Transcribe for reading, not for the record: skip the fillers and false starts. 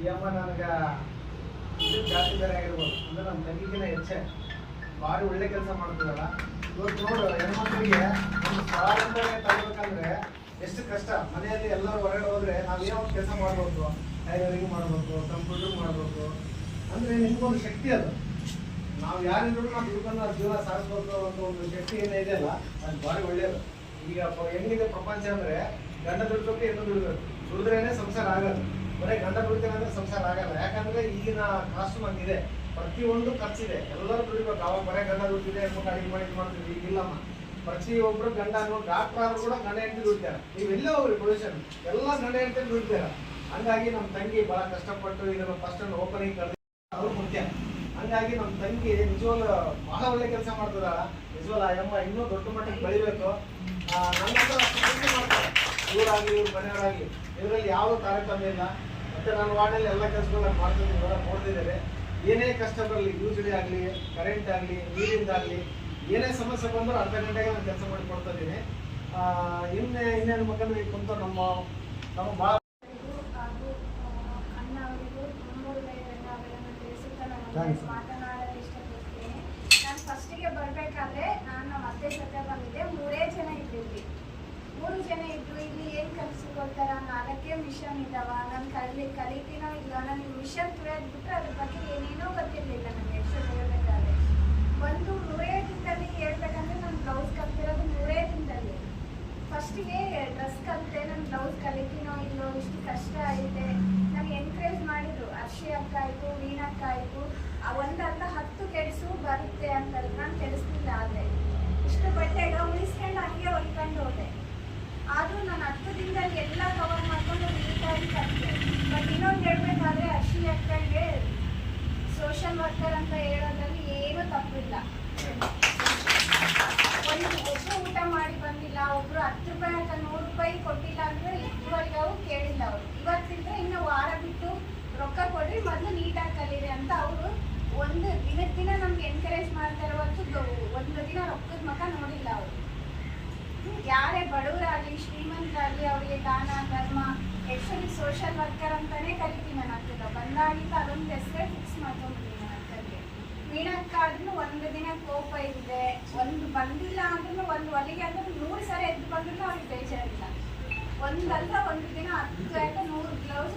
ಈ ಅಮ್ಮ ನನಗೆ ಜಾಸ್ತಿ ಬೇರೆ ಆಗಿರ್ಬೋದು ಅಂದ್ರೆ ನಮ್ಮ ತಂಗಿಗಿನ ಹೆಚ್ಚೆ ಭಾರಿ ಒಳ್ಳೆ ಕೆಲಸ ಮಾಡ್ತಿದ್ದಲ್ಲ. ಇವತ್ತು ನೋಡು ಹೆಣ್ಮಕ್ಳಿಗೆ ಒಂದು ಸ್ವಾವಲಂಬನೆ ತಗೋಬೇಕಂದ್ರೆ ಎಷ್ಟು ಕಷ್ಟ. ಮನೆಯಲ್ಲಿ ಎಲ್ಲರೂ ಹೊರಗಡೆ ಹೋದ್ರೆ ನಾವೇನೋ ಒಂದು ಕೆಲಸ ಮಾಡ್ಬೇಕು, ಟೈಲರಿಂಗ್ ಮಾಡ್ಬೇಕು, ಕಂಪ್ಯೂಟರ್ ಮಾಡ್ಬೇಕು ಅಂದ್ರೆ ನಿಮ್ಗೊಂದು ಶಕ್ತಿ ಅದು. ನಾವು ಯಾರಿದ್ರು ನಾವು ದುಡ್ಕೊಂಡು ಜೀವನ ಸಾಗಿಸ್ಬೇಕು ಅಂತ ಒಂದು ಶಕ್ತಿ ಏನಿದೆ ಅಲ್ಲ, ಅದು ಭಾರಿ ಒಳ್ಳೆಯದು. ಈಗ ಹೆಂಗಿದೆ ಪ್ರಪಂಚ ಅಂದ್ರೆ ಗಂಡ ದುಡ್ಬೇಕು, ಹೆಣ್ಣು ದುಡ್ಬೇಕು, ದುಡಿದ್ರೇನೆ ಸಂಸಾರ ಆಗೋದು. ಬರೀ ಗಂಡ ದುಡಿತೇನೆ ಅಂದ್ರೆ ಸಂಸಾರ ಆಗಲ್ಲ. ಯಾಕಂದ್ರೆ ಈಗಿನ ಕಾಸ್ಟ್ಯೂಮ್ ಹಂಗಿದೆ, ಪ್ರತಿಯೊಂದು ಖರ್ಚಿದೆ, ಎಲ್ಲರೂ ದುಡಿಬೇಕು. ಅವಾಗ ಬರೀ ಗಂಡ ದುಡ್ಡಿದೆ ಅನ್ಕೊಂಡು ಅಡಿಗೆ ಮಾಡಿ ಮಾಡ್ತೀವಿ, ಈಗಿಲ್ಲಮ್ಮ. ಪ್ರತಿಯೊಬ್ರು ಗಂಡ ಡಾಕ್ಟರ್ ಆದ್ರೂ ಕೂಡ ಗಂಡ ಹೆಂಡತಿ ದುಡಿತಾರೆ. ನೀವೆಲ್ಲೇ ಹೋಗ್ರಿ ಪೊಲ್ಯೂಷನ್ ಎಲ್ಲ ಗಂಡ ಹೆಂಡತಿ ದುಡಿತಾರೆ. ಹಂಗಾಗಿ ನಮ್ಮ ತಂಗಿ ಬಹಳ ಕಷ್ಟಪಟ್ಟು ಇದನ್ನು ಫಸ್ಟ್ ಓಪನಿಂಗ್ ಕರೆದು ಅವ್ರು ಮುಖ್ಯ. ಹಂಗಾಗಿ ನಮ್ಮ ತಂಗಿ ನಿಜವಾಗ್ಲೂ ಬಹಳ ಒಳ್ಳೆ ಕೆಲಸ ಮಾಡ್ತದ. ನಿಜವಾಗ್ಲೂ ಆ ಅಮ್ಮ ಇನ್ನೂ ದೊಡ್ಡ ಮಟ್ಟಕ್ಕೆ ಬೆಳಿಬೇಕು. ನನ್ನ ಮಾಡ್ತಾರೆ, ಇವರಾಗ್ಲಿ ಇವ್ರ ಮನೆಯವರಾಗ್ಲಿ, ಇದರಲ್ಲಿ ಯಾವುದೋ ತಾರತಮ್ಯ ಇಲ್ಲ. ಮತ್ತೆ ನಾನು ವಾರ್ಡಲ್ಲಿ ಎಲ್ಲ ಕೆಲಸಗಳನ್ನ ಮಾಡ್ತಿದ್ದೀನಿ, ನೋಡ್ತಿದ್ದೇನೆ. ಏನೇ ಕಷ್ಟ ಬರಲಿ, ಯೂಸ್ಡಿ ಆಗಲಿ, ಕರೆಂಟ್ ಆಗಲಿ, ನೀರಿಂದಾಗಲಿ, ಏನೇ ಸಮಸ್ಯೆ ಬಂದರೂ ಅರ್ಧ ಗಂಟೆಗೆ ನಾನು ಕೆಲಸ ಮಾಡಿ ಕೊಡ್ತಾ ಇದ್ದೀನಿ. ಇನ್ನೇನು ಮಕ್ಕಳು ಕುಂತ ನಮ್ಮ ಭಾಳ ಮಾತನಾಡಲು ಇಷ್ಟಪಡ್ತೀನಿ. ನಾನು ಫಸ್ಟಿಗೆ ಬರಬೇಕಾದ್ರೆ ನಾನು ನಮ್ಮ ಅತ್ತೆ ಜೊತೆ ಬಂದಿದ್ದೆ. 3 ಜನ ಇದ್ದಿದ್ವಿ. 3 ಜನ ಇದ್ರು. ಇಲ್ಲಿ ಏನು ಕಲಿಸ್ಕೊಳ್ತಾರ, 4 ಮಿಷನ್ ಇದ್ದಾವ, ನಾನು ಕಲಿತೀನೋ ಇಲ್ಲ, ನನಗೆ ಮಿಷನ್ ತುಳಿದ್ಬಿಟ್ರೆ ಅದ್ರ ಬಗ್ಗೆ ಏನೇನೋ ಗೊತ್ತಿರಲಿಲ್ಲ ನನಗೆ. ಎಷ್ಟು ಹೇಳ್ಬೇಕಾದ್ರೆ ಒಂದು 3 ದಿನದಲ್ಲಿ ಹೇಳ್ಬೇಕಂದ್ರೆ ನಾನು ಬ್ಲೌಸ್ ಕಲ್ತಿರೋದು 3 ದಿನದಲ್ಲಿ. ಫಸ್ಟಿಗೆ ಡ್ರೆಸ್ ಕಲಿತೆ, ನಾನು ಬ್ಲೌಸ್ ಕಲಿತೀನೋ ಇಲ್ಲೋ, ಇಷ್ಟು ಕಷ್ಟ ಐತೆ. ನನಗೆ ಎನ್ಕರೇಜ್ ಮಾಡಿದ್ರು, ಅರ್ಷಿ ಅಕ್ಕ ಆಯಿತು, ವೀಣಕ್ಕ ಆಯಿತು. ಒಂದಲ್ಲ 10 ಕೆಡಿಸು ಬರುತ್ತೆ ಅಂತ ನಾನು ಕೆಡಿಸ್ತಿಲ್ಲ. ಆದರೆ ಇಷ್ಟು ಬಟ್ಟೆಗ ಉಳಿಸ್ಕೊಂಡು ಹಂಗೆ ಹೊಲ್ಕೊಂಡು ಹೋದೆ. ಆದರೂ ನಾನು 10 ದಿನದಲ್ಲಿ ಎಲ್ಲ ಕವರ್ ಮಾಡ್ಕೊಂಡು ನೀಟಾಗಿ ಕಲಿತೆ. ಬಟ್ ಇನ್ನೊಂದು ಹೇಳ್ಬೇಕಾದ್ರೆ ಅರ್ಷಿ ಅಕ್ಕಗೆ ಸೋಷಿಯಲ್ ವರ್ಕರ್ ಅಂತ ಹೇಳೋದ್ರಲ್ಲಿ ಏನೂ ತಪ್ಪಿಲ್ಲ. ಒಬ್ಬರು ಊಟ ಮಾಡಿ ಬಂದಿಲ್ಲ, ಒಬ್ರು 10 ರೂಪಾಯಿ ಅಂತ 100 ರೂಪಾಯಿ ಕೊಟ್ಟಿಲ್ಲ ಅಂದ್ರೆ ಇದುವರೆಗೂ ಅವ್ರು ಕೇಳಿಲ್ಲ. ಅವರು ಇವತ್ತಿಂದ ಇನ್ನು ವಾರ ಬಿಟ್ಟು ರೊಕ್ಕ ಕೊಡ್ರಿ, ಮೊದಲು ನೀಟಾಗಿ ಕಲೀರಿ ಅಂತ ಅವರು ಒಂದು ದಿನ ನಮ್ಗೆ ಎನ್ಕರೇಜ್ ಮಾಡ್ತಾರೆ ಹೊರತು ಒಂದು ದಿನ ರೊಕ್ಕದ ಮಕ್ಕ ನೋಡಿಲ್ಲ. ಅವರು ಯಾರೇ ಬಡವರಾಗಲಿ ಶ್ರೀಮಂತರಾಗಲಿ ಅವರಿಗೆ ದಾನ ಧರ್ಮ, ಆ್ಯಕ್ಚುಲಿ ಸೋಷಿಯಲ್ ವರ್ಕರ್ ಅಂತಾನೆ ಕರಿತೀನಿ ನಾನು. ಆಗ್ತದ ಬಂದಾಗಿದ್ದು ಅದೊಂದು ಹೆಸರೇ ಫಿಕ್ಸ್ ಮಾಡ್ಕೊಂಡ್ಬಿಡ್ತೀನಿ ನನ್ನ ಅಕ್ಕಗೆ. ವೀಣಕ್ಕ ಆದ್ರೂ ಒಂದು ದಿನ ಕೋಪ ಇದೆ, ಒಂದು ಬಂದಿಲ್ಲ ಅಂದ್ರೂ, ಒಂದು ಹೊಲಿಗೆ ಅಂದ್ರೆ 100 ಸರಿ ಎದ್ದು ಬಂದ್ರೂ ಅವ್ರಿಗೆ ಬೇಜಾರಿಲ್ಲ. ಒಂದಲ್ಲ ಒಂದು ದಿನ 10 100 ಬ್ಲೌಸ್